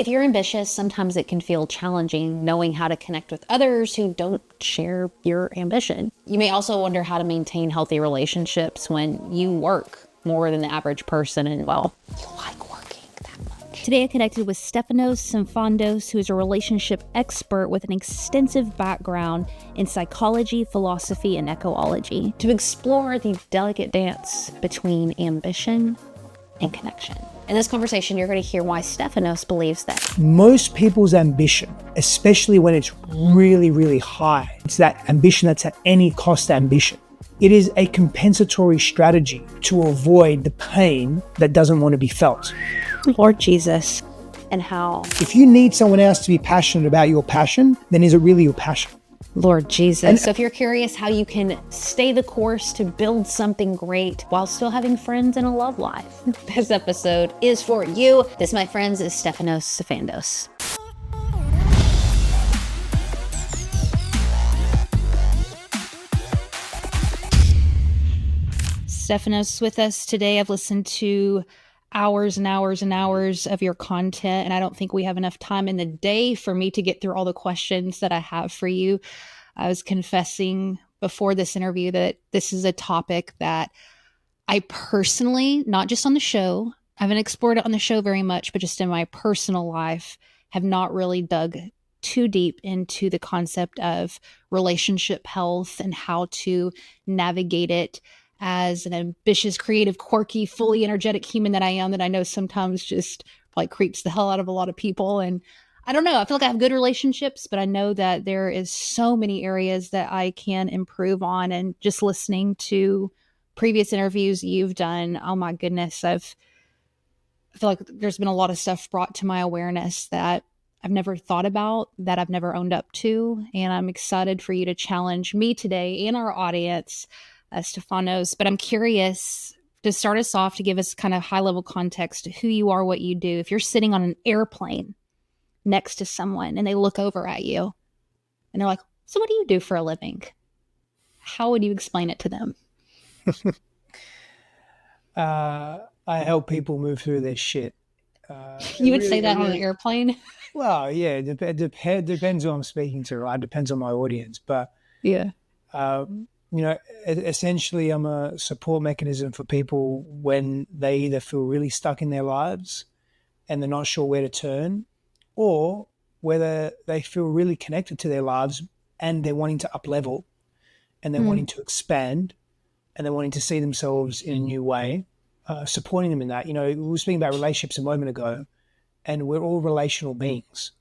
If you're ambitious, sometimes it can feel challenging knowing how to connect with others who don't share your ambition. You may also wonder how to maintain healthy relationships when you work more than the average person and, well, you like working that much. Today I connected with Stefanos Sifandos, who is a relationship expert with an extensive background in psychology, philosophy, and ecology, to explore the delicate dance between ambition and connection. In this conversation, you're going to hear why Stefanos believes that most people's ambition, especially when it's really, really high, it's that ambition that's at any cost ambition. It is a compensatory strategy to avoid the pain that doesn't want to be felt. Lord Jesus. and how. If you need someone else to be passionate about your passion, then is it really your passion? Lord Jesus. So if you're curious how you can stay the course to build something great while still having friends and a love life, this episode is for you. This, my friends, is Stefanos Sifandos. Stefanos with us today. I've listened to hours and hours and hours of your content, and I don't think we have enough time in the day for me to get through all the questions that I have for you. I was confessing before this interview that this is a topic that I personally, not just on the show, I haven't explored it on the show very much, but just in my personal life, have not really dug too deep into the concept of relationship health and how to navigate it as an ambitious, creative, quirky, fully energetic human that I am, that I know sometimes just like creeps the hell out of a lot of people. And I don't know, I feel like I have good relationships, but I know that there is so many areas that I can improve on. And just listening to previous interviews you've done, oh my goodness, I feel like there's been a lot of stuff brought to my awareness that I've never thought about, that I've never owned up to. And I'm excited for you to challenge me today and our audience, Stefanos. But I'm curious to start us off, to give us kind of high level context to who you are, what you do. If you're sitting on an airplane next to someone and they look over at you and they're like, so what do you do for a living? How would you explain it to them? I help people move through their shit. You would say that on an airplane? Well, yeah, it depends who I'm speaking to, right? Depends on my audience. But Yeah. Essentially I'm a support mechanism for people when they either feel really stuck in their lives and they're not sure where to turn, or whether they feel really connected to their lives and they're wanting to up level and they're wanting to expand and they're wanting to see themselves in a new way, supporting them in that. You know, we were speaking about relationships a moment ago, and we're all relational beings.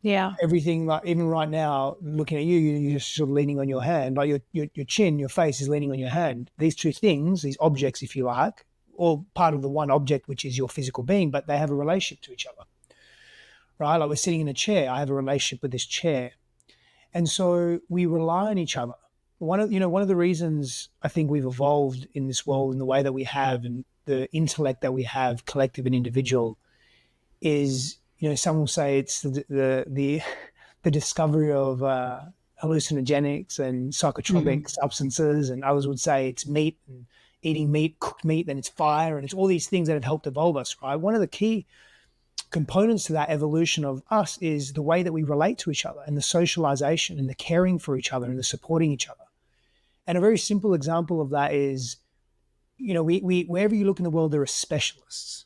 Yeah. Everything, like even right now, looking at you, you're just sort of leaning on your hand, like your chin, your face is leaning on your hand. These two things, these objects, if you like, all part of the one object, which is your physical being, but they have a relationship to each other, right? Like we're sitting in a chair. I have a relationship with this chair. And so we rely on each other. One of the reasons I think we've evolved in this world in the way that we have, and the intellect that we have, collective and individual, is, some will say it's the discovery of hallucinogenics and psychotropic substances, and others would say it's meat and eating meat, cooked meat, then it's fire, and it's all these things that have helped evolve us, right? One of the key components to that evolution of us is the way that we relate to each other, and the socialization and the caring for each other and the supporting each other. And a very simple example of that is, we wherever you look in the world, there are specialists.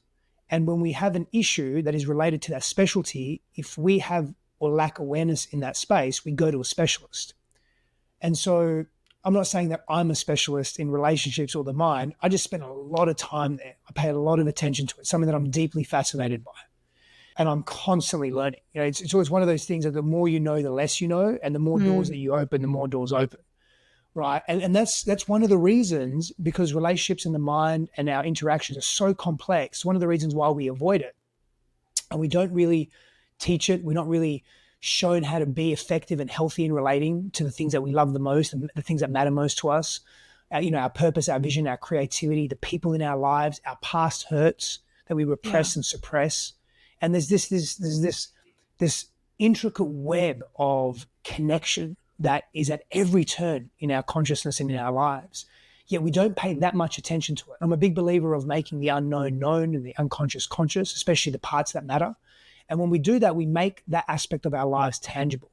And when we have an issue that is related to that specialty, if we have or lack awareness in that space, we go to a specialist. And so I'm not saying that I'm a specialist in relationships or the mind. I just spend a lot of time there. I pay a lot of attention to it, something that I'm deeply fascinated by. And I'm constantly learning. It's always one of those things that the more you know, the less you know, and the more doors that you open, the more doors open. Right. And that's one of the reasons, because relationships in the mind and our interactions are so complex. One of the reasons why we avoid it, and we don't really teach it. We're not really shown how to be effective and healthy in relating to the things that we love the most and the things that matter most to us. Our purpose, our vision, our creativity, the people in our lives, our past hurts that we repress and suppress. And there's this intricate web of connection that is at every turn in our consciousness and in our lives. Yet we don't pay that much attention to it. I'm a big believer of making the unknown known and the unconscious conscious, especially the parts that matter. And when we do that, we make that aspect of our lives tangible.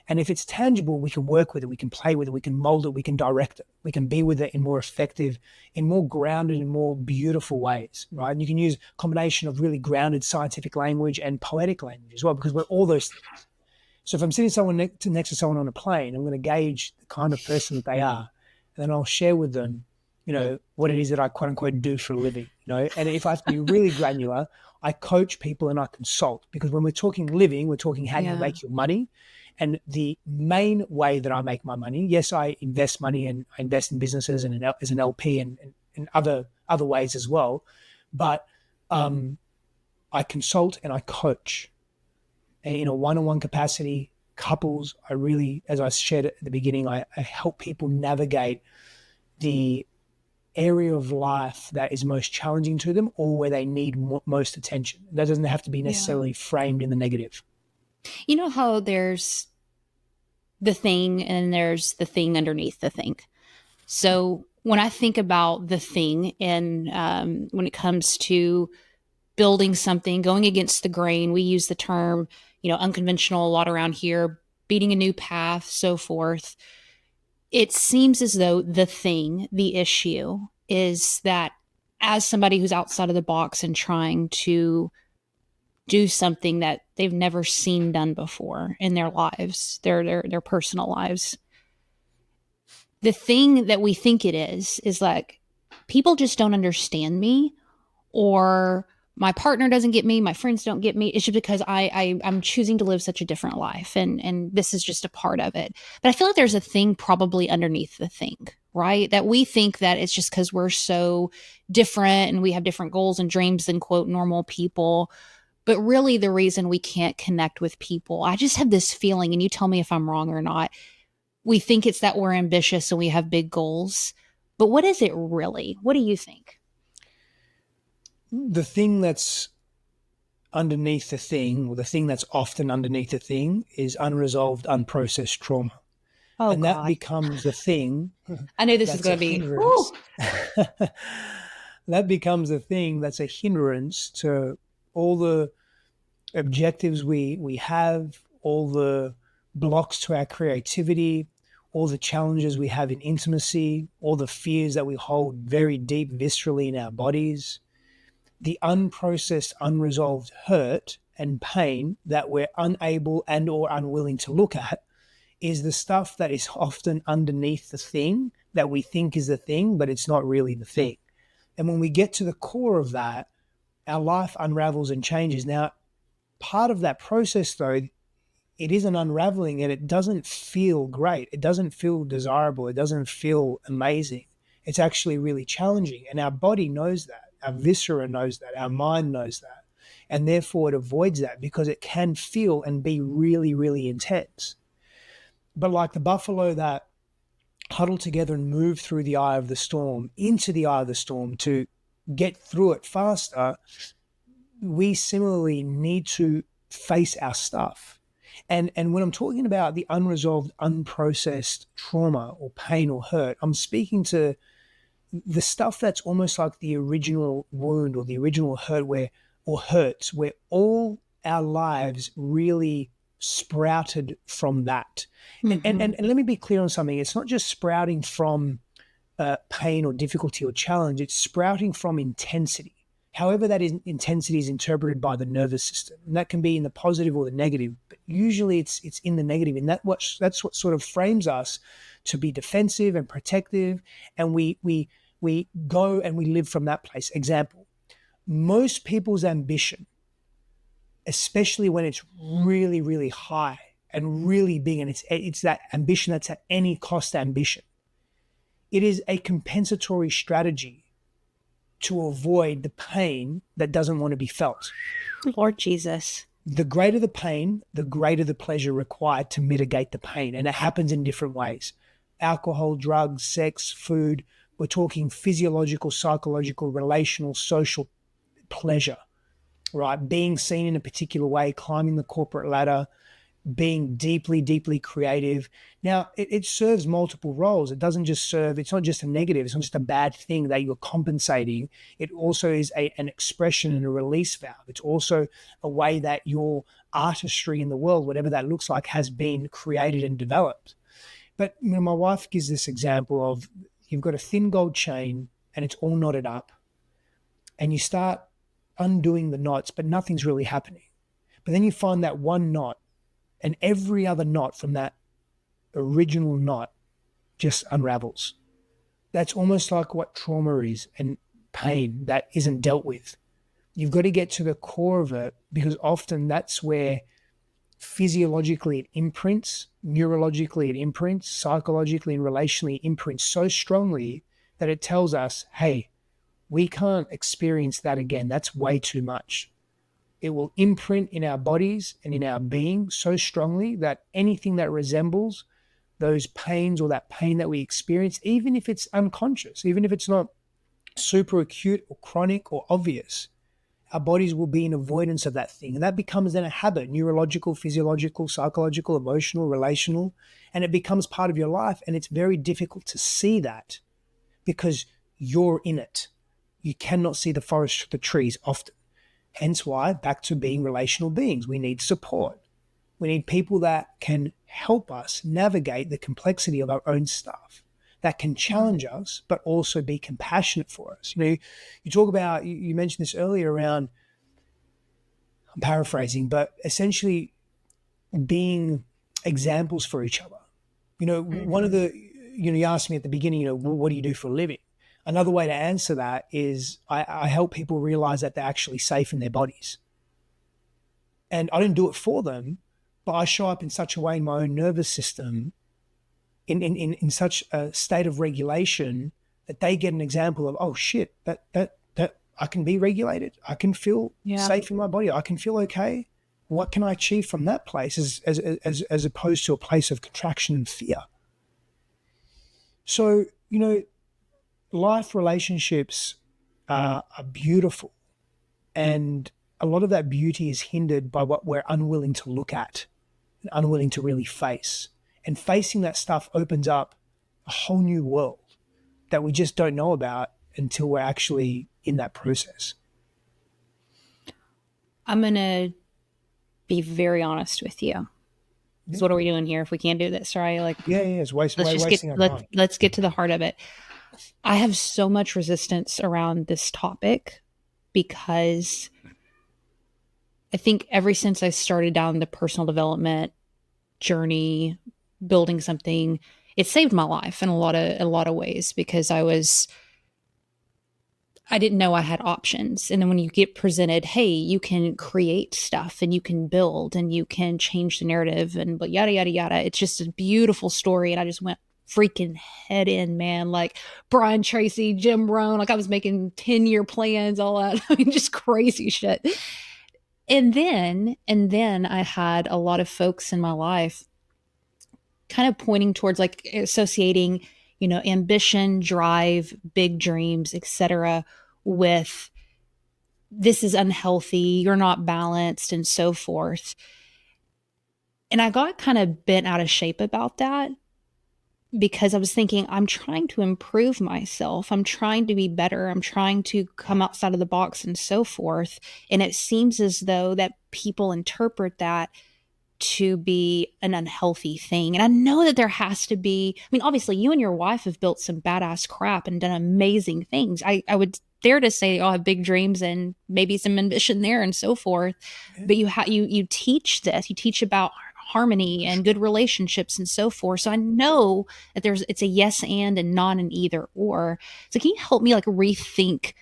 And if it's tangible, we can work with it, we can play with it, we can mold it, we can direct it, we can be with it in more effective, in more grounded and more beautiful ways, right? And you can use a combination of really grounded scientific language and poetic language as well, because we're all those things. So if I'm sitting someone next to someone on a plane, I'm going to gauge the kind of person that they are, and then I'll share with them, what it is that I quote unquote do for a living, And if I have to be really granular, I coach people and I consult, because when we're talking living, we're talking how do you make your money. And the main way that I make my money, yes, I invest money and I invest in businesses and as an LP and other ways as well. But I consult and I coach in a one-on-one capacity, couples. I really, as I shared at the beginning, I help people navigate the area of life that is most challenging to them or where they need most attention. That doesn't have to be necessarily framed in the negative. You know how there's the thing and there's the thing underneath the thing. So when I think about the thing and when it comes to building something, going against the grain, we use the term, unconventional a lot around here, beating a new path, so forth. It seems as though the thing, the issue is that as somebody who's outside of the box and trying to do something that they've never seen done before in their lives, their personal lives. The thing that we think it is like people just don't understand me, or my partner doesn't get me, my friends don't get me. It's just because I'm choosing to live such a different life, and this is just a part of it. But I feel like there's a thing probably underneath the thing, right? That we think that it's just because we're so different and we have different goals and dreams than quote normal people. But really the reason we can't connect with people, I just have this feeling, and you tell me if I'm wrong or not, we think it's that we're ambitious and we have big goals. But what is it really? What do you think? The thing that's underneath the thing, or the thing that's often underneath the thing, is unresolved, unprocessed trauma. Oh, and God. That becomes the thing. I knew this was going to be... That becomes a thing that's a hindrance to all the objectives we have, all the blocks to our creativity, all the challenges we have in intimacy, all the fears that we hold very deep viscerally in our bodies, the unprocessed, unresolved hurt and pain that we're unable and or unwilling to look at is the stuff that is often underneath the thing that we think is the thing, but it's not really the thing. And when we get to the core of that, our life unravels and changes. Now, part of that process, though, it is an unraveling, and it doesn't feel great. It doesn't feel desirable. It doesn't feel amazing. It's actually really challenging. And our body knows that. Our viscera knows that. Our mind knows that. And therefore it avoids that because it can feel and be really, really intense. But like the buffalo that huddle together and move through the eye of the storm, into the eye of the storm to get through it faster, we similarly need to face our stuff. And when I'm talking about the unresolved, unprocessed trauma or pain or hurt, I'm speaking to the stuff that's almost like the original wound or the original hurt where all our lives really sprouted from that. Mm-hmm. And let me be clear on something. It's not just sprouting from pain or difficulty or challenge. It's sprouting from intensity. However that intensity is interpreted by the nervous system. And that can be in the positive or the negative, but usually it's in the negative. And that's what sort of frames us to be defensive and protective. And we go and we live from that place. Example, most people's ambition, especially when it's really, really high and really big, and it's that ambition that's at any cost ambition. It is a compensatory strategy to avoid the pain that doesn't want to be felt. Lord Jesus. The greater the pain, the greater the pleasure required to mitigate the pain. And it happens in different ways. Alcohol, drugs, sex, food. We're talking physiological, psychological, relational, social pleasure, right? Being seen in a particular way, climbing the corporate ladder, being deeply, deeply creative. Now, it serves multiple roles. It doesn't just serve, it's not just a negative, it's not just a bad thing that you're compensating. It also is an expression and a release valve. It's also a way that your artistry in the world, whatever that looks like, has been created and developed. But my wife gives this example of, you've got a thin gold chain and it's all knotted up, and you start undoing the knots, but nothing's really happening. But then you find that one knot, and every other knot from that original knot just unravels. That's almost like what trauma is, and pain that isn't dealt with. You've got to get to the core of it, because often that's where physiologically it imprints, neurologically it imprints, psychologically and relationally it imprints so strongly that it tells us, hey, we can't experience that again. That's way too much. It will imprint in our bodies and in our being so strongly that anything that resembles those pains or that pain that we experience, even if it's unconscious, even if it's not super acute or chronic or obvious, our bodies will be in avoidance of that thing. And that becomes then a habit, neurological, physiological, psychological, emotional, relational, and it becomes part of your life. And it's very difficult to see that because you're in it. You cannot see the forest for the trees often. Hence why, back to being relational beings, we need support. We need people that can help us navigate the complexity of our own stuff, that can challenge us, but also be compassionate for us. You talk about, you mentioned this earlier around, I'm paraphrasing, but essentially being examples for each other. One of the, you asked me at the beginning, what do you do for a living? Another way to answer that is I help people realize that they're actually safe in their bodies. And I don't do it for them, but I show up in such a way in my own nervous system, in such a state of regulation, that they get an example of, oh shit, that I can be regulated. I can feel safe in my body. I can feel okay. What can I achieve from that place as opposed to a place of contraction and fear? So, life relationships are beautiful, and a lot of that beauty is hindered by what we're unwilling to look at and unwilling to really face. And facing that stuff opens up a whole new world that we just don't know about until we're actually in that process. I'm going to be very honest with you. Because what are we doing here if we can't do this, right? It's wasting our time. Let's get to the heart of it. I have so much resistance around this topic because I think ever since I started down the personal development journey, building something, it saved my life in a lot of ways, because I didn't know I had options. And then when you get presented, hey, you can create stuff and you can build and you can change the narrative and but yada, yada, yada. It's just a beautiful story. And I just went freaking head in, man. Like Brian Tracy, Jim Rohn, like I was making 10-year plans, all that. I mean, just crazy shit. And then I had a lot of folks in my life kind of pointing towards, like, associating, ambition, drive, big dreams, etc., with this is unhealthy, you're not balanced, and so forth. And I got kind of bent out of shape about that, because I was thinking, I'm trying to improve myself. I'm trying to be better. I'm trying to come outside of the box and so forth. And it seems as though that people interpret that to be an unhealthy thing. And I know that there has to be, I mean, obviously you and your wife have built some badass crap and done amazing things. I would dare to say I have big dreams and maybe some ambition there and so forth. Yeah. But you teach this, you teach about harmony and good relationships and so forth. So I know that it's a yes and not an either or. So can you help me like rethink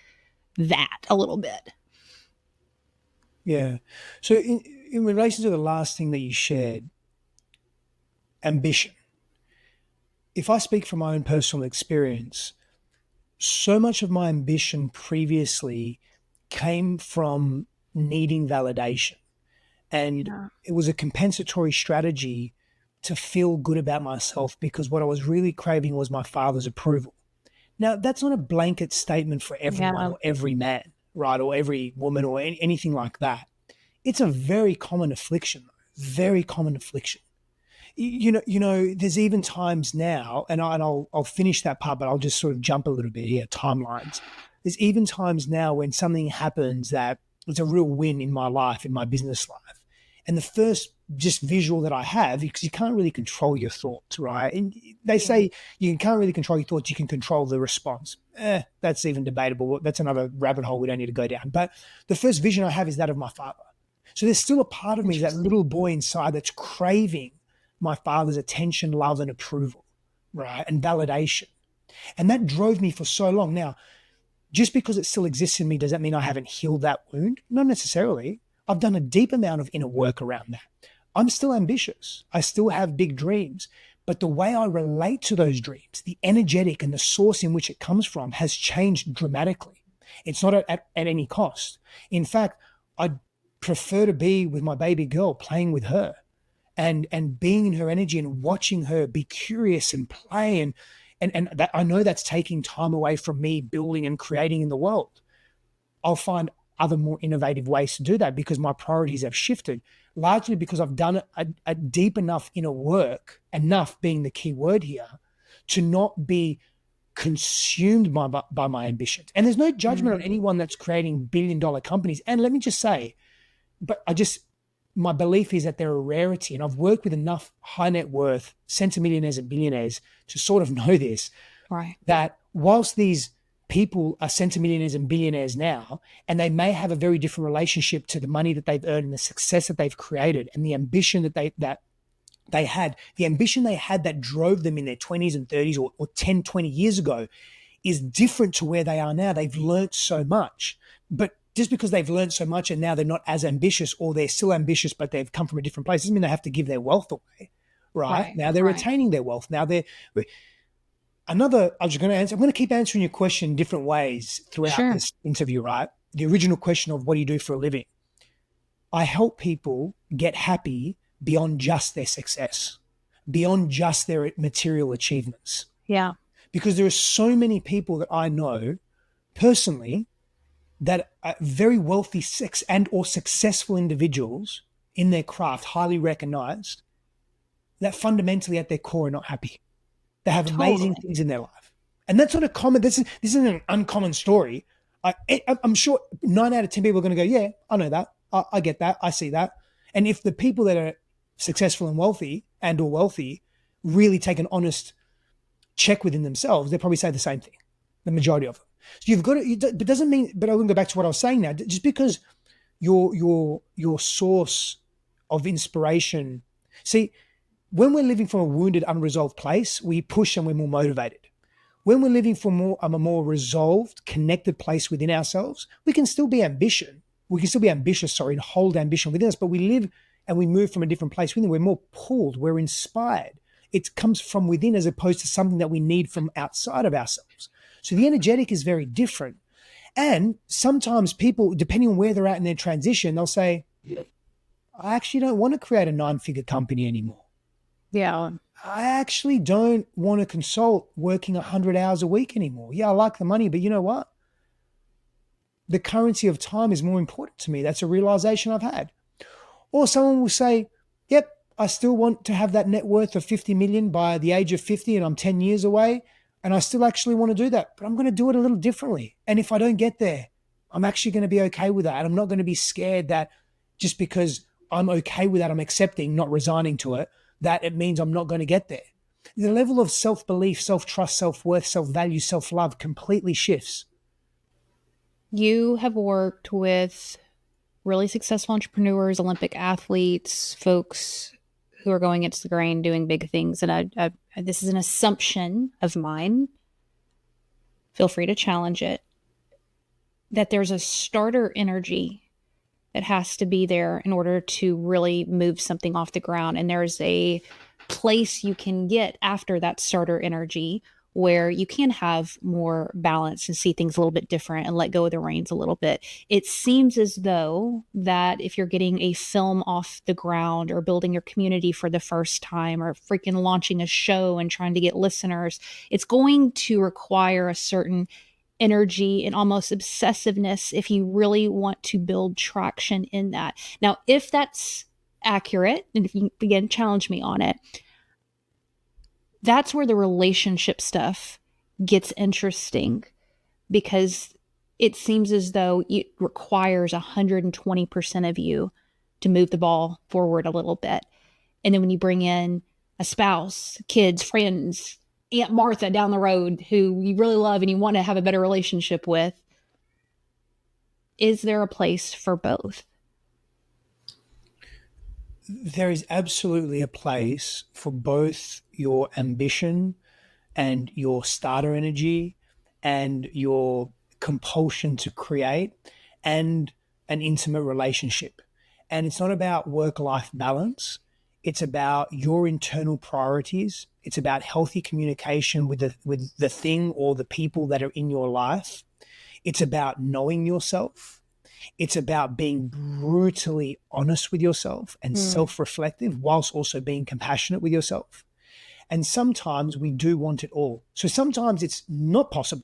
that a little bit? Yeah. So in relation to the last thing that you shared, ambition. If I speak from my own personal experience, so much of my ambition previously came from needing validation. And it was a compensatory strategy to feel good about myself, because what I was really craving was my father's approval. Now, that's not a blanket statement for everyone or every man, right? Or every woman or anything like that. It's a very common affliction, though. very common affliction. There's even times now, and I'll finish that part, but I'll just sort of jump a little bit here, timelines. There's even times now when something happens that it's a real win in my life, in my business life. And the first just visual that I have, because you can't really control your thoughts, right? And they say you can't really control your thoughts, you can control the response. That's even debatable. That's another rabbit hole we don't need to go down. But the first vision I have is that of my father. So there's still a part of me, that little boy inside, that's craving my father's attention, love, and approval, right? And validation. And that drove me for so long. Now, just because it still exists in me, does that mean I haven't healed that wound? Not necessarily. I've done a deep amount of inner work around that. I'm still ambitious. I still have big dreams. But the way I relate to those dreams, the energetic and the source in which it comes from, has changed dramatically. It's not at any cost. In fact, I'd prefer to be with my baby girl, playing with her and being in her energy and watching her be curious and play. And that, I know that's taking time away from me building and creating in the world. I'll find other more innovative ways to do that because my priorities have shifted, largely because I've done a deep enough inner work, enough being the key word here, to not be consumed by my ambitions. And there's no judgment on anyone that's creating billion-dollar companies. And let me just say, my belief is that they're a rarity. And I've worked with enough high net worth centimillionaires and billionaires to sort of know this, Right. that whilst these people are centimillionaires and billionaires now, and they may have a very different relationship to the money that they've earned and the success that they've created and the ambition that they had, the ambition they had that drove them in their 20s and 30s or 10, 20 years ago is different to where they are now. They've learned so much. But just because they've learned so much and now they're not as ambitious, or they're still ambitious but they've come from a different place, doesn't mean they have to give their wealth away, right? Now they're retaining their wealth. Now I'm just going to answer. I'm going to keep answering your question in different ways throughout this interview, right? The original question of what do you do for a living? I help people get happy beyond just their success, beyond just their material achievements. Yeah. Because there are so many people that I know personally that are very wealthy and or successful individuals in their craft, highly recognized, that fundamentally at their core are not happy. They have amazing things in their life. And that's not a common, this isn't an uncommon story. I'm sure 9 out of 10 people are going to go, yeah, I know that. I get that. I see that. And if the people that are successful and wealthy really take an honest check within themselves, they'll probably say the same thing, the majority of them. So you've got to, but doesn't mean, but I'm going to go back to what I was saying now. Just because your source of inspiration, see, when we're living from a wounded, unresolved place, we push and we're more motivated. When we're living from a more resolved, connected place within ourselves, we can still be ambitious, and hold ambition within us, but we live and we move from a different place within. We're more pulled, we're inspired. It comes from within as opposed to something that we need from outside of ourselves. So the energetic is very different. And sometimes people, depending on where they're at in their transition, they'll say, I actually don't want to create a 9-figure company anymore. Yeah. I actually don't want to consult working 100 hours a week anymore. Yeah, I like the money, but you know what? The currency of time is more important to me. That's a realization I've had. Or someone will say, yep, I still want to have that net worth of 50 million by the age of 50 and I'm 10 years away. And I still actually want to do that, but I'm going to do it a little differently. And if I don't get there, I'm actually going to be okay with that. And I'm not going to be scared that just because I'm okay with that, I'm accepting, not resigning to it, that it means I'm not going to get there. The level of self-belief, self-trust, self-worth, self-value, self-love completely shifts. You have worked with really successful entrepreneurs, Olympic athletes, folks who are going against the grain, doing big things. And this is an assumption of mine. Feel free to challenge it. That there's a starter energy that has to be there in order to really move something off the ground. And there's a place you can get after that starter energy where you can have more balance and see things a little bit different and let go of the reins a little bit. It seems as though that if you're getting a film off the ground or building your community for the first time or freaking launching a show and trying to get listeners, it's going to require a certain energy and almost obsessiveness if you really want to build traction in that. Now, if that's accurate, and if you, again, challenge me on it, that's where the relationship stuff gets interesting, because it seems as though it requires 120% of you to move the ball forward a little bit. And then when you bring in a spouse, kids, friends, Aunt Martha down the road who you really love and you want to have a better relationship with, is there a place for both? There is absolutely a place for both your ambition and your starter energy and your compulsion to create and an intimate relationship. And it's not about work-life balance. It's about your internal priorities. It's about healthy communication with the thing or the people that are in your life. It's about knowing yourself. It's about being brutally honest with yourself and self-reflective whilst also being compassionate with yourself. And sometimes we do want it all. So sometimes it's not possible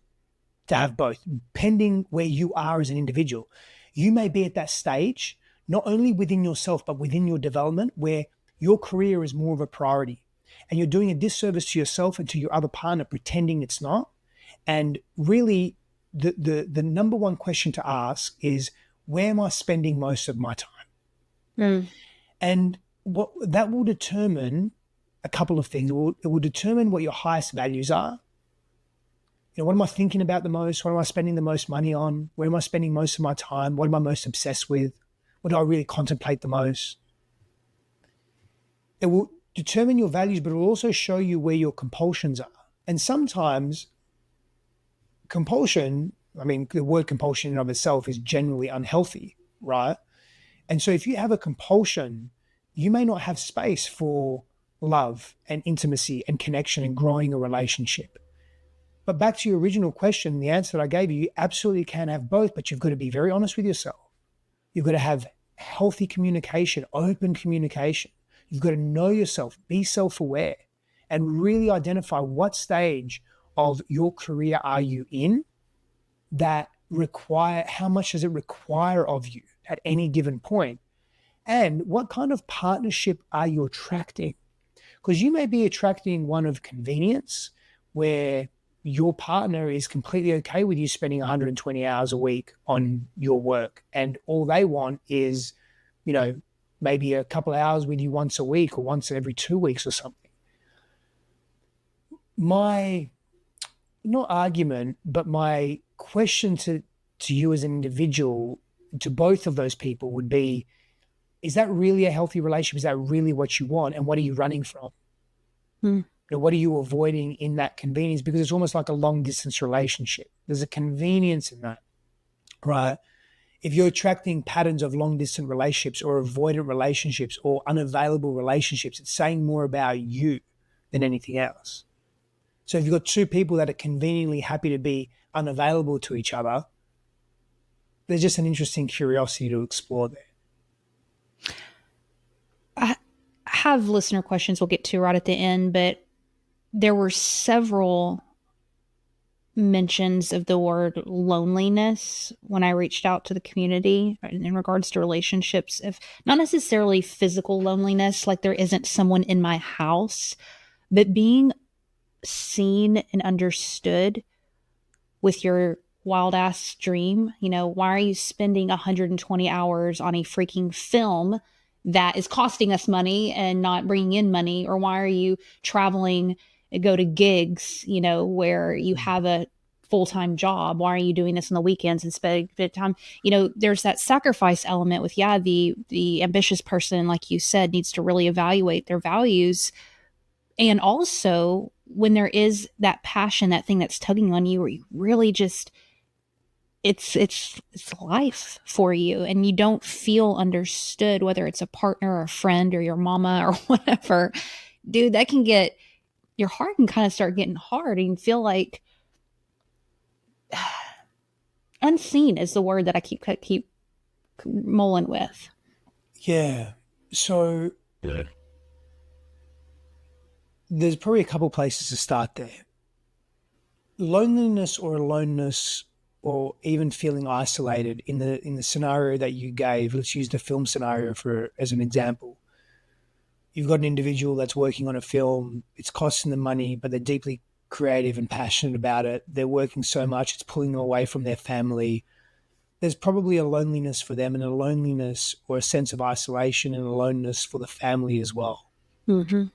to have both, depending where you are as an individual. You may be at that stage, not only within yourself, but within your development, where your career is more of a priority. And you're doing a disservice to yourself and to your other partner pretending it's not. And really, the number one question to ask is, where am I spending most of my time? And what that will determine a couple of things. It will determine what your highest values are. You know, what am I thinking about the most? What am I spending the most money on? Where am I spending most of my time? What am I most obsessed with? What do I really contemplate the most? It will determine your values, but it will also show you where your compulsions are. And sometimes compulsion, I mean, the word compulsion in and of itself is generally unhealthy, right? And so if you have a compulsion, you may not have space for love and intimacy and connection and growing a relationship. But back to your original question, the answer that I gave you, you absolutely can have both, but you've got to be very honest with yourself. You've got to have healthy communication, open communication. You've got to know yourself, be self-aware, and really identify what stage of your career are you in that require, how much does it require of you at any given point? And what kind of partnership are you attracting? Because you may be attracting one of convenience, where your partner is completely okay with you spending 120 hours a week on your work, and all they want is, you know, maybe a couple of hours with you once a week or once every 2 weeks or something. My, not argument, but my question to you as an individual, to both of those people, would be, is that really a healthy relationship? Is that really what you want? And what are you running from? You know, what are you avoiding in that convenience? Because it's almost like a long distance relationship. There's a convenience in that, right? If you're attracting patterns of long distance relationships or avoidant relationships or unavailable relationships, it's saying more about you than anything else. So if you've got two people that are conveniently happy to be unavailable to each other, there's just an interesting curiosity to explore there. I have listener questions we'll get to right at the end, but there were several mentions of the word loneliness when I reached out to the community in regards to relationships, of not necessarily physical loneliness, like there isn't someone in my house, but being seen and understood with your wild ass dream. You know, why are you spending 120 hours on a freaking film that is costing us money and not bringing in money? Or why are you traveling and go to gigs, you know, where you have a full-time job? Why are you doing this on the weekends and spending time? You know, there's that sacrifice element with, the ambitious person, like you said, needs to really evaluate their values. And also when there is that passion, that thing that's tugging on you, where you really just, it's life for you and you don't feel understood, whether it's a partner or a friend or your mama or whatever, dude, that can get, your heart can kind of start getting hard, and you feel like unseen is the word that I keep mulling with. Yeah. So there's probably a couple places to start there. Loneliness or aloneness, or even feeling isolated in the scenario that you gave, let's use the film scenario as an example. you've got an individual that's working on a film, it's costing them money, but they're deeply creative and passionate about it. They're working so much, it's pulling them away from their family. There's probably a loneliness for them, and a loneliness or a sense of isolation and a loneliness for the family as well. Mm-hmm.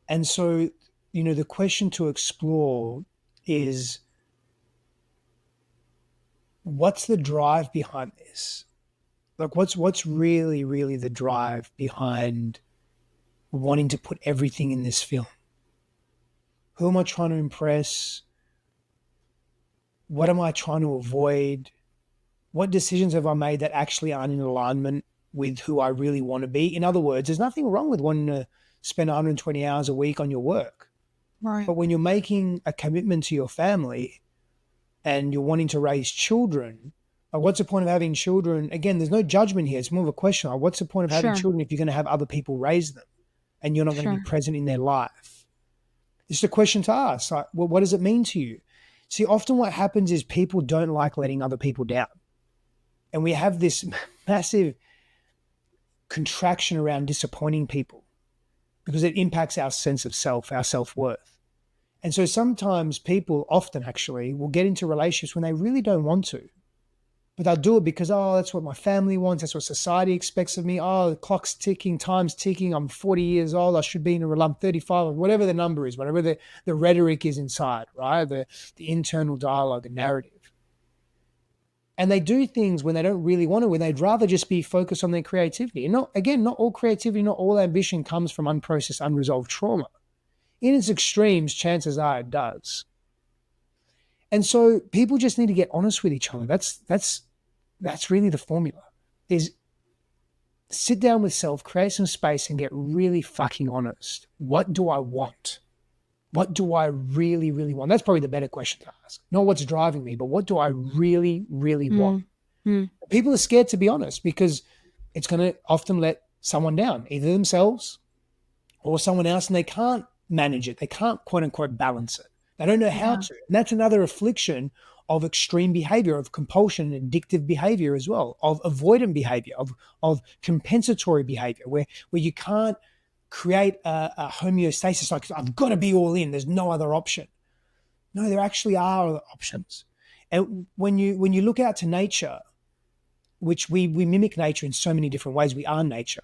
And so, the question to explore is, what's the drive behind this? Like, what's really, really the drive behind wanting to put everything in this film? Who am I trying to impress? What am I trying to avoid? What decisions have I made that actually aren't in alignment with who I really want to be? In other words, there's nothing wrong with wanting to spend 120 hours a week on your work. Right. But when you're making a commitment to your family and you're wanting to raise children, what's the point of having children? Again, there's no judgment here. It's more of a question. What's the point of having children if you're going to have other people raise them and you're not going to be present in their life? It's a question to ask. Like, well, what does it mean to you? See, often what happens is people don't like letting other people down. And we have this massive contraction around disappointing people because it impacts our sense of self, our self-worth. And so sometimes people, often actually, will get into relationships when they really don't want to. But they'll do it because, that's what my family wants. That's what society expects of me. The clock's ticking, time's ticking. I'm 40 years old. I should be in a I'm 35, or whatever the number is, whatever the rhetoric is inside, right? The internal dialogue and narrative. And they do things when they don't really want to, when they'd rather just be focused on their creativity. And not all creativity, not all ambition comes from unprocessed, unresolved trauma. In its extremes, chances are it does. And so people just need to get honest with each other. That's really the formula. Is sit down with self, create some space, and get really fucking honest. What do I want? What do I really, really want? That's probably the better question to ask. Not what's driving me, but what do I really, really want? People are scared to be honest because it's going to often let someone down, either themselves or someone else, and they can't manage it. They can't, quote unquote, balance it. They don't know how to. And that's another affliction of extreme behavior, of compulsion and addictive behavior as well, of avoidant behavior, of compensatory behavior, where you can't create a homeostasis, like I've got to be all in, there's no other option. No, there actually are other options. And when you look out to nature, which we mimic nature in so many different ways, we are nature.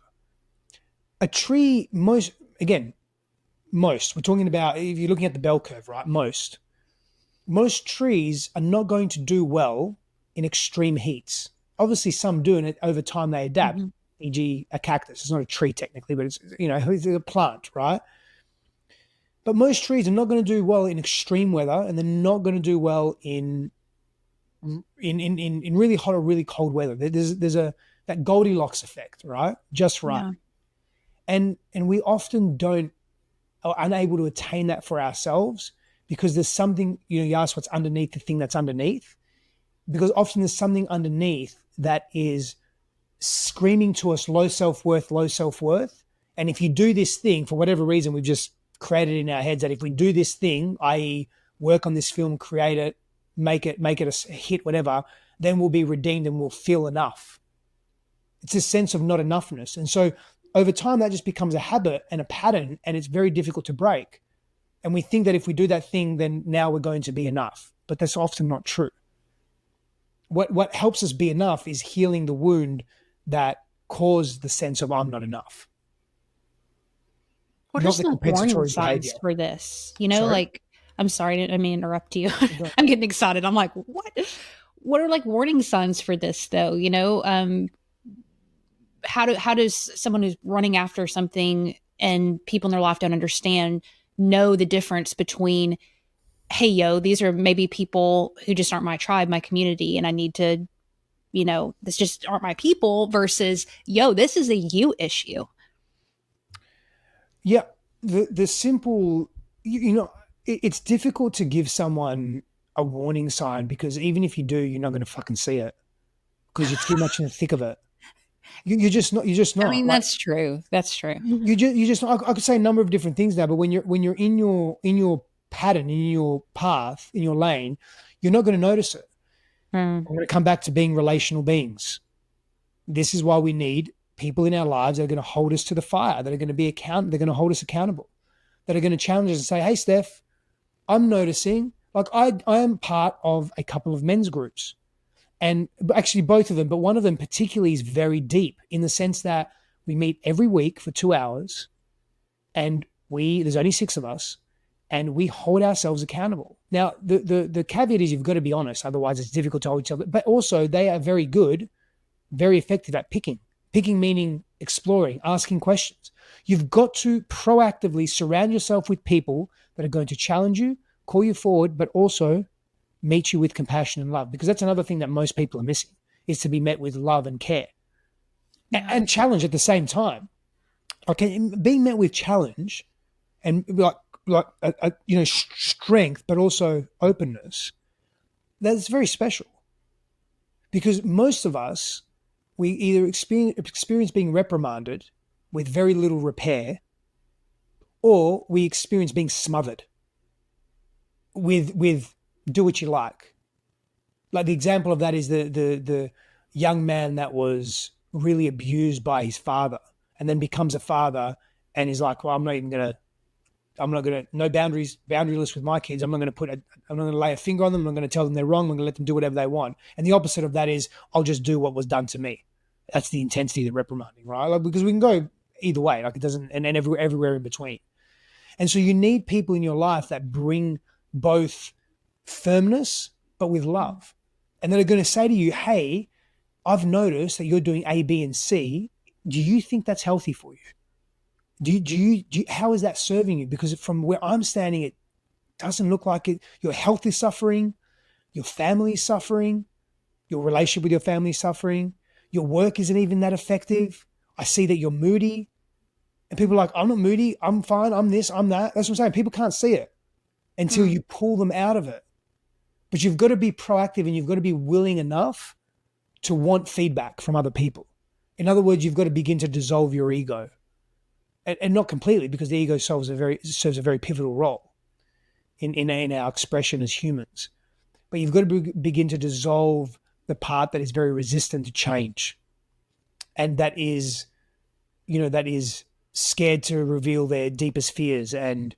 A tree, we're talking about, if you're looking at the bell curve, right? Most trees are not going to do well in extreme heats. Obviously some do, and over time they adapt. E.g. a cactus. It's not a tree technically, but it's a plant, right? But most trees are not going to do well in extreme weather, and they're not going to do well in really hot or really cold weather. There's that Goldilocks effect, right? Just right. Yeah. And we often are unable to attain that for ourselves because there's something, you ask what's underneath the thing that's underneath, because often there's something underneath that is screaming to us low self-worth. And if you do this thing, for whatever reason, we've just created in our heads that if we do this thing, i.e. work on this film, create it, make it a hit, whatever, then we'll be redeemed and we'll feel enough. It's a sense of not enoughness. And so over time, that just becomes a habit and a pattern, and it's very difficult to break. And we think that if we do that thing, then now we're going to be enough. But that's often not true. What helps us be enough is healing the wound that caused the sense of I'm not enough. What are some warning signs for this? I'm sorry, I didn't mean to interrupt you. I'm getting excited. I'm like, what? What are like warning signs for this though? How does someone who's running after something and people in their life don't understand know the difference between, hey, these are maybe people who just aren't my tribe, my community, and I need to, this just aren't my people, versus, this is a you issue. Yeah. The simple, it's difficult to give someone a warning sign because even if you do, you're not going to fucking see it because you're too much in the thick of it. You're just not. I mean, that's true. That's true. You just. I could say a number of different things now, but when you're in your pattern, in your path, in your lane, you're not going to notice it. I'm going to come back to being relational beings. This is why we need people in our lives that are going to hold us to the fire, that are going to they're going to hold us accountable, that are going to challenge us and say, hey, Steph, I'm noticing, like I am part of a couple of men's groups, and actually both of them, but one of them particularly is very deep in the sense that we meet every week for 2 hours, and there's only 6 of us, and we hold ourselves accountable. Now, the caveat is you've got to be honest, otherwise it's difficult to hold each other. But also they are very good, very effective at picking. Picking meaning exploring, asking questions. You've got to proactively surround yourself with people that are going to challenge you, call you forward, but also meet you with compassion and love. Because that's another thing that most people are missing, is to be met with love and care. Yeah. And challenge at the same time. Okay, being met with challenge and strength, but also openness, that's very special. Because most of us, we either experience being reprimanded with very little repair, or we experience being smothered with do what you like. Like the example of that is the young man that was really abused by his father and then becomes a father and is like, well, no boundaries, boundaryless with my kids. I'm not going to lay a finger on them. I'm not going to tell them they're wrong. I'm going to let them do whatever they want. And the opposite of that is I'll just do what was done to me. That's the intensity of the reprimanding, right? Like, because we can go either way, like it doesn't, and everywhere in between. And so you need people in your life that bring both firmness, but with love. And that are going to say to you, hey, I've noticed that you're doing A, B, and C. Do you think that's healthy for you? How is that serving you? Because from where I'm standing, it doesn't look like it. Your health is suffering. Your family is suffering. Your relationship with your family is suffering. Your work isn't even that effective. I see that you're moody. And people are like, I'm not moody. I'm fine. I'm this, I'm that. That's what I'm saying. People can't see it until you pull them out of it. But you've got to be proactive and you've got to be willing enough to want feedback from other people. In other words, you've got to begin to dissolve your ego. And not completely, because the ego serves a very pivotal role in our expression as humans. But you've got to begin to dissolve the part that is very resistant to change, and that is scared to reveal their deepest fears and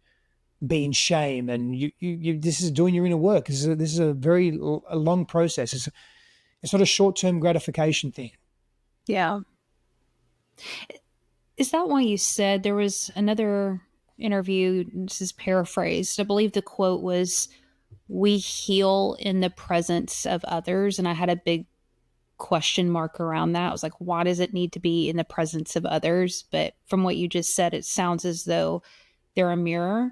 be in shame. And you this is doing your inner work. This is a very long process. It's not a short-term gratification thing. Yeah. Is that why you said there was another interview, this is paraphrased, I believe the quote was, we heal in the presence of others? And I had a big question mark around that. I was like, why does it need to be in the presence of others? But from what you just said, it sounds as though they're a mirror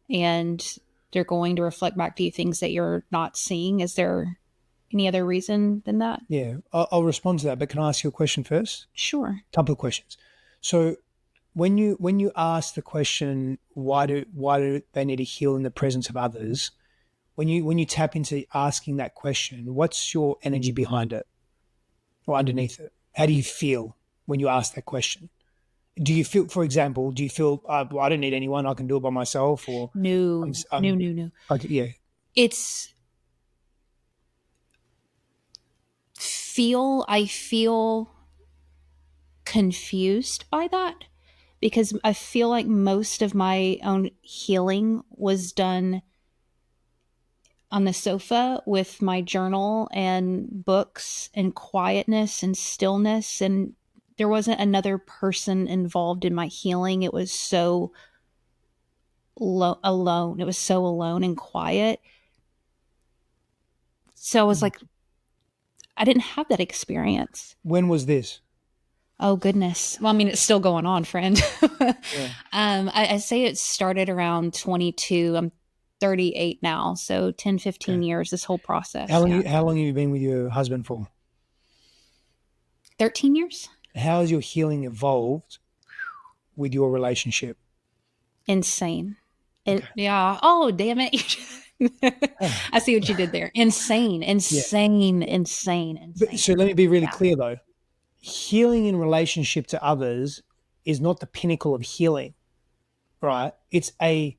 and they're going to reflect back to you things that you're not seeing. Is there any other reason than that? Yeah, I'll respond to that, but can I ask you a question first? Sure. A couple of questions. So when you ask the question, why do they need to heal in the presence of others? When you tap into asking that question, what's your energy behind it or underneath it? How do you feel when you ask that question? Do you feel, for example, I don't need anyone, I can do it by myself? Or No. Okay, yeah. I feel confused by that, because I feel like most of my own healing was done on the sofa with my journal and books and quietness and stillness, and there wasn't another person involved in my healing. It was so alone. It was so alone and quiet. So I was like, I didn't have that experience. When was this? Oh, goodness. Well, I mean, it's still going on, friend. Yeah. I say it started around 22. I'm 38 now. So 10, 15 years, this whole process. How long have you been with your husband for? 13 years. How has your healing evolved with your relationship? Insane. Yeah. Oh, damn it. I see what you did there. Insane. So let me be really clear though. Healing in relationship to others is not the pinnacle of healing, right? It's a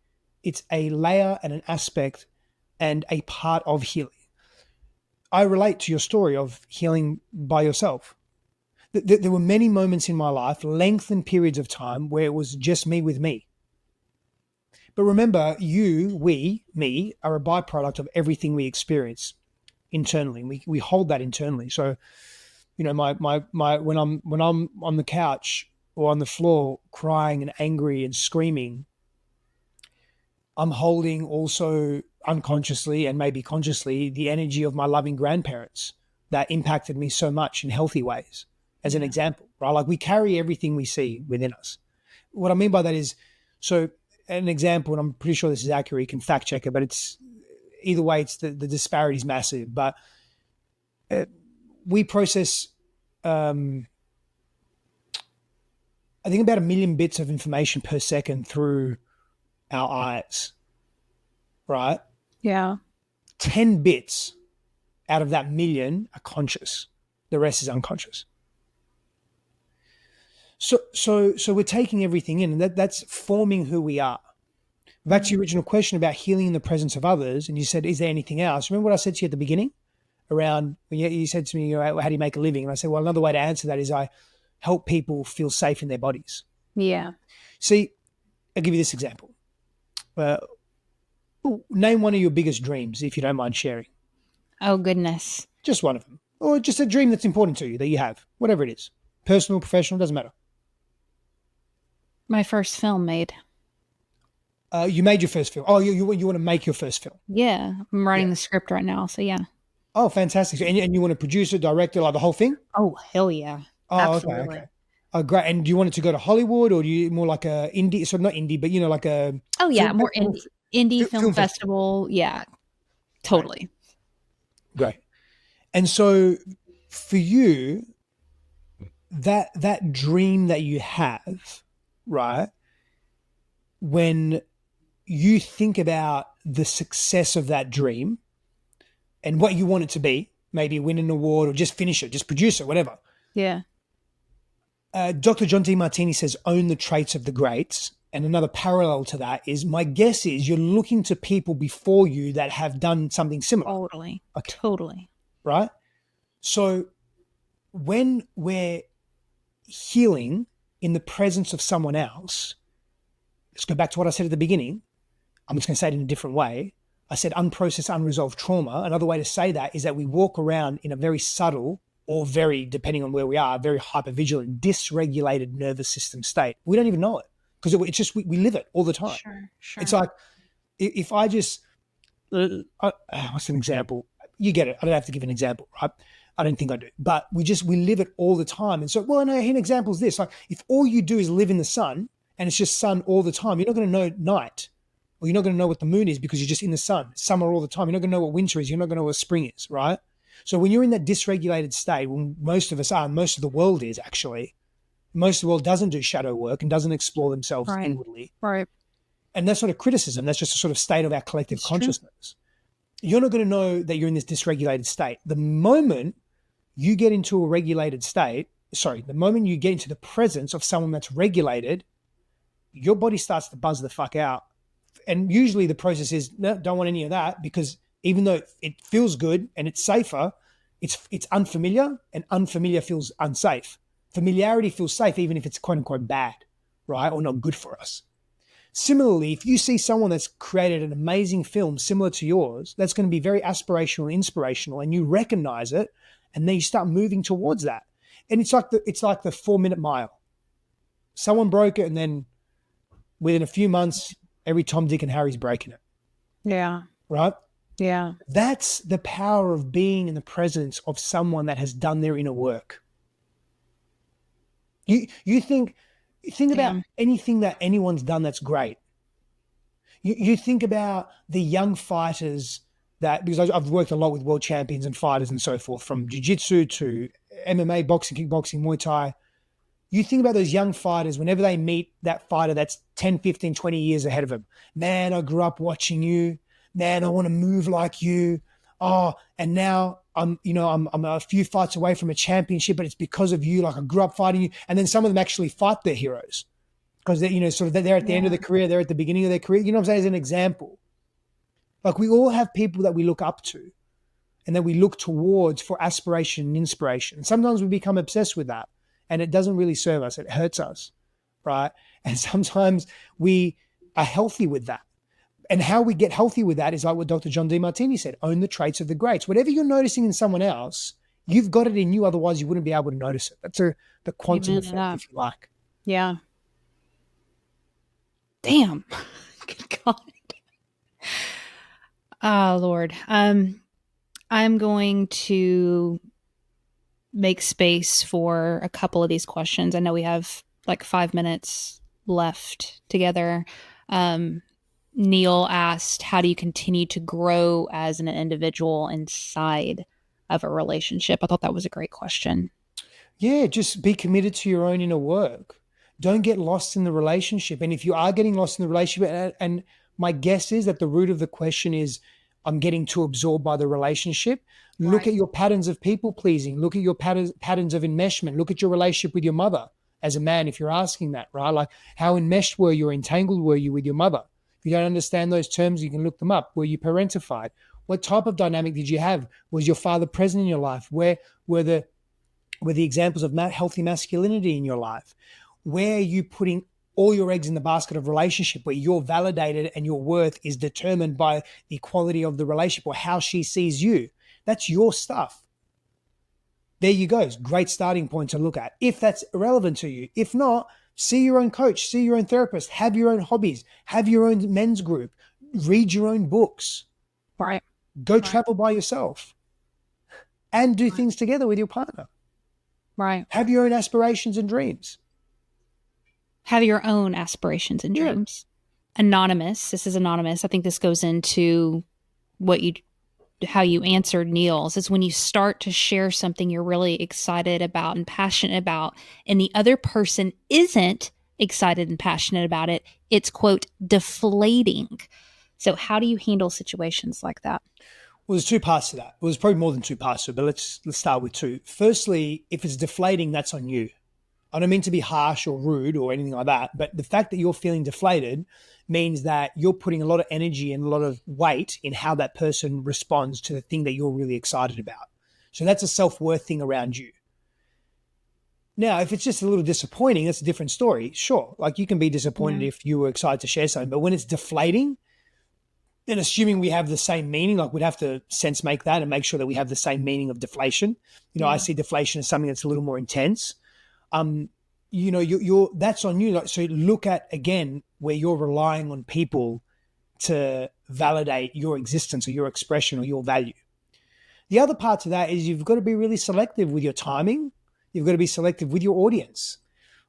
layer and an aspect and a part of healing. I relate to your story of healing by yourself. There were many moments in my life, lengthened periods of time, where it was just me with me. But remember, me, are a byproduct of everything we experience internally. We hold that internally. So, you know, when I'm on the couch or on the floor crying and angry and screaming, I'm holding also unconsciously and maybe consciously the energy of my loving grandparents that impacted me so much in healthy ways, as an example, right? Like we carry everything we see within us. What I mean by that is, so an example, and I'm pretty sure this is accurate, you can fact check it, but it's either way, it's the disparity is massive. But we process, I think about 1 million bits of information per second through our eyes, right? Yeah. 10 bits out of that million are conscious. The rest is unconscious. So we're taking everything in, and that's forming who we are. Back to your original question about healing in the presence of others, and you said, is there anything else? Remember what I said to you at the beginning around, you said to me, how do you make a living? And I said, well, another way to answer that is I help people feel safe in their bodies. Yeah. See, I'll give you this example. Name one of your biggest dreams, if you don't mind sharing. Oh, goodness. Just one of them. Or just a dream that's important to you that you have, whatever it is. Personal, professional, doesn't matter. My first film made. You made your first film. Oh, you want to make your first film. Yeah. I'm writing the script right now. So, yeah. Oh, fantastic. And you want to produce it, direct it, like the whole thing? Oh, hell yeah. Oh, absolutely. okay. Oh, great. And do you want it to go to Hollywood, or do you more like a indie, so not indie, but, you know, like a... Oh, yeah. More indie film festival. festival. Yeah. Totally. Great. And so for you, that dream that you have, right, when you think about the success of that dream and what you want it to be, maybe win an award or just finish it, just produce it, whatever. Yeah. Dr. John Demartini says, own the traits of the greats. And another parallel to that is, my guess is you're looking to people before you that have done something similar. Totally. Okay. Totally. Right? So when we're healing in the presence of someone else, let's go back to what I said at the beginning. I'm just going to say it in a different way. I said unprocessed, unresolved trauma. Another way to say that is that we walk around in a very subtle, or very, depending on where we are, very hypervigilant, dysregulated nervous system state. We don't even know it, because it's just, we live it all the time. Sure. It's like, if I just, what's an example? You get it. I don't have to give an example, right? I don't think I do. But we live it all the time. And so, well, no, an example is this. Like, if all you do is live in the sun and it's just sun all the time, you're not going to know night, or you're not going to know what the moon is, because you're just in the sun, summer all the time. You're not going to know what winter is. You're not going to know what spring is, right? So when you're in that dysregulated state, when most of us are, and most of the world is actually, most of the world doesn't do shadow work and doesn't explore themselves inwardly. Right. And that's not a criticism. That's just a sort of state of our collective consciousness. You're not going to know that you're in this dysregulated state. The moment you get into a regulated state, the moment you get into the presence of someone that's regulated, your body starts to buzz the fuck out. And usually the process is, no, don't want any of that, because even though it feels good and it's safer, it's unfamiliar, and unfamiliar feels unsafe. Familiarity feels safe, even if it's quote unquote bad, right? Or not good for us. Similarly, if you see someone that's created an amazing film similar to yours, that's going to be very aspirational and inspirational, and you recognize it, and then you start moving towards that. And it's like the 4-minute mile. Someone broke it, and then within a few months, every Tom, Dick, and Harry's breaking it. Yeah. Right? Yeah. That's the power of being in the presence of someone that has done their inner work. You think about anything that anyone's done that's great. You think about the young fighters that, because I've worked a lot with world champions and fighters and so forth, from jiu-jitsu to MMA, boxing, kickboxing, Muay Thai. You think about those young fighters, whenever they meet that fighter that's 10, 15, 20 years ahead of them. Man, I grew up watching you. Man, I want to move like you. Oh, and now I'm a few fights away from a championship, but it's because of you. Like, I grew up fighting you. And then some of them actually fight their heroes, because they're at the end of their career. They're at the beginning of their career. You know what I'm saying? As an example, like, we all have people that we look up to and that we look towards for aspiration and inspiration. And sometimes we become obsessed with that. and it doesn't really serve us. It hurts us, right? And sometimes we are healthy with that. And how we get healthy with that is like what Dr. John Demartini said, own the traits of the greats. Whatever you're noticing in someone else, you've got it in you. Otherwise, you wouldn't be able to notice it. That's the quantum Amen to effect, that. if you like. Yeah. Damn. Good God. Oh, Lord. I'm going to make space for a couple of these questions. I know we have like 5 minutes left together. Neil asked, how do you continue to grow as an individual inside of a relationship? I thought that was a great question. Yeah, just be committed to your own inner work. Don't get lost in the relationship. And if you are getting lost in the relationship, and my guess is that the root of the question is, I'm getting too absorbed by the relationship. Look Right. at your patterns of people pleasing. Look at your patterns of enmeshment. Look at your relationship with your mother as a man, if you're asking that, right? Like, how enmeshed were you or entangled were you with your mother? If you don't understand those terms, you can look them up. Were you parentified? What type of dynamic did you have? Was your father present in your life? Where were the examples of healthy masculinity in your life? Where are you putting all your eggs in the basket of relationship, where you're validated and your worth is determined by the quality of the relationship or how she sees you? That's your stuff. There you go. It's a great starting point to look at if that's relevant to you. If not, see your own coach, see your own therapist, have your own hobbies, have your own men's group, read your own books, Right. go travel by yourself, and do things together with your partner. Right. Have your own aspirations and dreams. Have your own aspirations and Yeah. dreams. Anonymous. This is anonymous. I think this goes into how you answered Neil's. Is when you start to share something you're really excited about and passionate about, and the other person isn't excited and passionate about it, it's, quote, deflating. So how do you handle situations like that? Well, there's two parts to that. Well, there's probably more than two parts to it, but let's start with two. Firstly, if it's deflating, that's on you. I don't mean to be harsh or rude or anything like that, but the fact that you're feeling deflated means that you're putting a lot of energy and a lot of weight in how that person responds to the thing that you're really excited about. So that's a self-worth thing around you. Now, if it's just a little disappointing, that's a different story. Sure, like you can be disappointed if you were excited to share something, but when it's deflating, then assuming we have the same meaning, like we'd have to sense make that and make sure that we have the same meaning of deflation. I see deflation as something that's a little more intense. You're that's on you. So look at again where you're relying on people to validate your existence or your expression or your value. The other part to that is you've got to be really selective with your timing. You've got to be selective with your audience.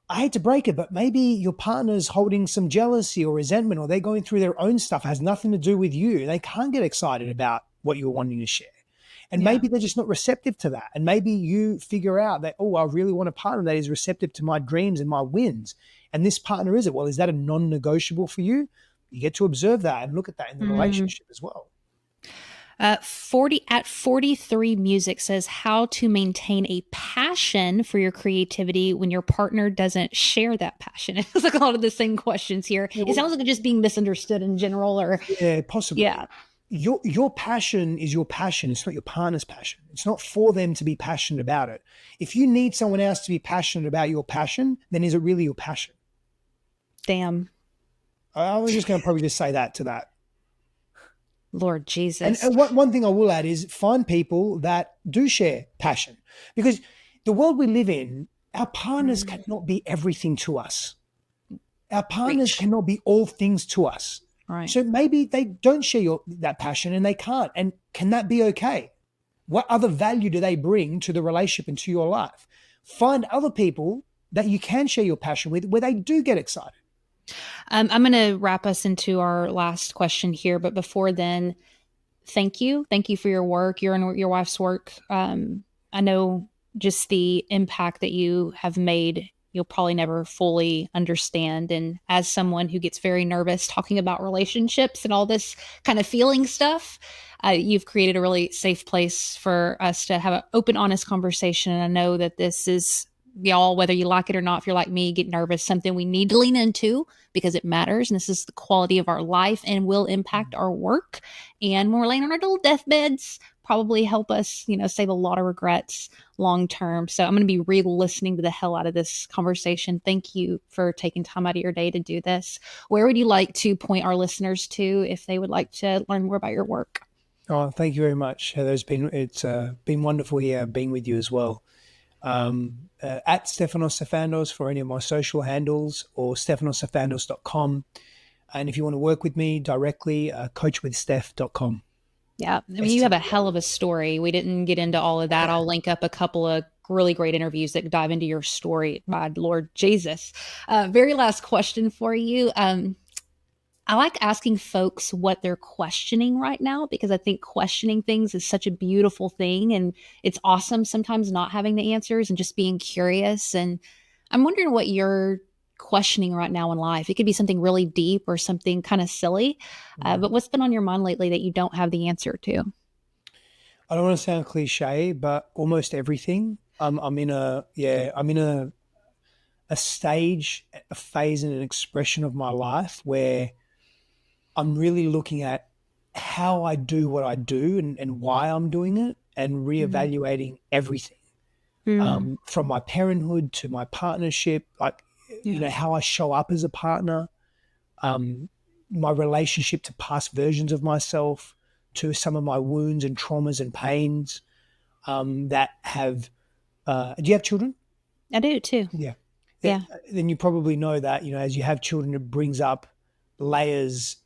I hate to break it, but maybe your partner's holding some jealousy or resentment, or they're going through their own stuff, has nothing to do with you. They can't get excited about what you're wanting to share. And maybe they're just not receptive to that. And maybe you figure out that, I really want a partner that is receptive to my dreams and my wins. And this partner is it. Well, is that a non-negotiable for you? You get to observe that and look at that in the relationship as well. 43 Music says, how to maintain a passion for your creativity when your partner doesn't share that passion. It's like a lot of the same questions here. It sounds like it's just being misunderstood in general, or possibly. Yeah. Your passion is your passion. It's not your partner's passion. It's not for them to be passionate about it. If you need someone else to be passionate about your passion, then is it really your passion? Damn. I was just going to probably just say that to that. Lord Jesus. And one thing I will add is find people that do share passion, because the world we live in, our partners cannot be everything to us. Our partners cannot be all things to us. Right. So maybe they don't share that passion and they can't. And can that be okay? What other value do they bring to the relationship and to your life? Find other people that you can share your passion with where they do get excited. I'm going to wrap us into our last question here. But before then, thank you. Thank you for your work, your and your wife's work. I know just the impact that you have made, you'll probably never fully understand. And as someone who gets very nervous talking about relationships and all this kind of feeling stuff, you've created a really safe place for us to have an open, honest conversation. And I know that this is, y'all, whether you like it or not, if you're like me, get nervous, something we need to lean into because it matters. And this is the quality of our life and will impact our work. And when we're laying on our little deathbeds, probably help us, save a lot of regrets long term. So I'm going to be re-listening to the hell out of this conversation. Thank you for taking time out of your day to do this. Where would you like to point our listeners to if they would like to learn more about your work? Oh, thank you very much, Heather. It's been wonderful here being with you as well. At Stefanos for any of my social handles, or stefanosstefanos.com. And if you want to work with me directly, coachwithsteph.com. Yeah. I mean, you have a hell of a story. We didn't get into all of that. I'll link up a couple of really great interviews that dive into your story. My Lord Jesus. Very last question for you. I like asking folks what they're questioning right now, because I think questioning things is such a beautiful thing. And it's awesome sometimes not having the answers and just being curious. And I'm wondering what you're questioning right now in life. It could be something really deep or something kind of silly. But what's been on your mind lately that you don't have the answer to? I don't want to sound cliche, but almost everything. I'm in a stage, a phase, and an expression of my life where I'm really looking at how I do what I do and why I'm doing it, and reevaluating everything, from my parenthood to my partnership, how I show up as a partner, my relationship to past versions of myself, to some of my wounds and traumas and pains that have. Do you have children? I do too. Yeah. Yeah. Then you probably know that, as you have children, it brings up layers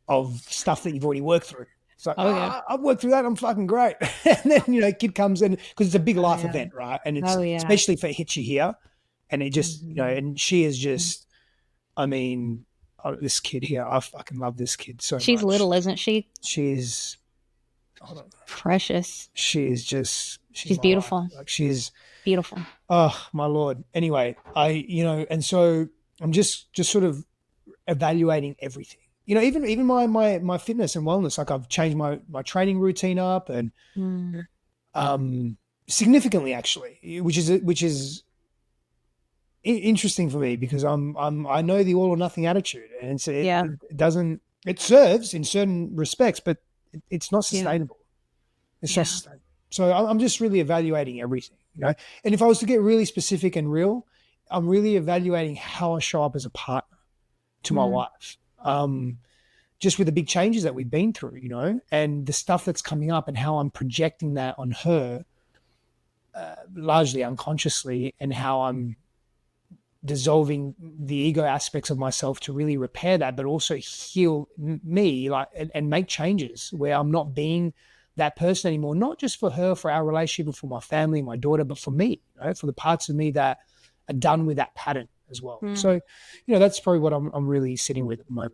of stuff that you've already worked through. It's like, I've worked through that. I'm fucking great. And then, kid comes in, because it's a big life event, right? And it's especially if it hits you here, and it just, and she is just, this kid here, I fucking love this kid so much. She's little, isn't she? She's precious. She is just, she's beautiful. Life. Like, she's beautiful. Oh my Lord. Anyway, and so I'm just sort of evaluating everything. Even my fitness and wellness. Like, I've changed my training routine up, and significantly, actually, which is interesting for me, because I know the all or nothing attitude, and so it serves in certain respects, but it's not sustainable. It's not sustainable. So I'm just really evaluating everything, And if I was to get really specific and real, I'm really evaluating how I show up as a partner to my wife. Just with the big changes that we've been through, and the stuff that's coming up, and how I'm projecting that on her, largely unconsciously, and how I'm dissolving the ego aspects of myself to really repair that, but also heal me, and make changes where I'm not being that person anymore, not just for her, for our relationship, and for my family, my daughter, but for me, for the parts of me that are done with that pattern as well. So, that's probably what I'm really sitting with at the moment.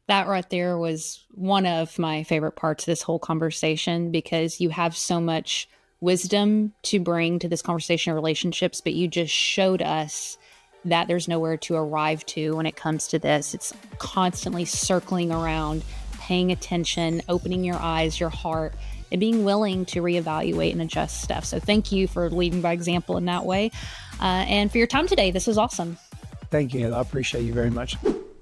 That right there was one of my favorite parts of this whole conversation, because you have so much wisdom to bring to this conversation of relationships, but you just showed us that there's nowhere to arrive to when it comes to this. It's constantly circling around, paying attention, opening your eyes, your heart, and being willing to reevaluate and adjust stuff. So thank you for leading by example in that way. And for your time today. This was awesome. Thank you. I appreciate you very much.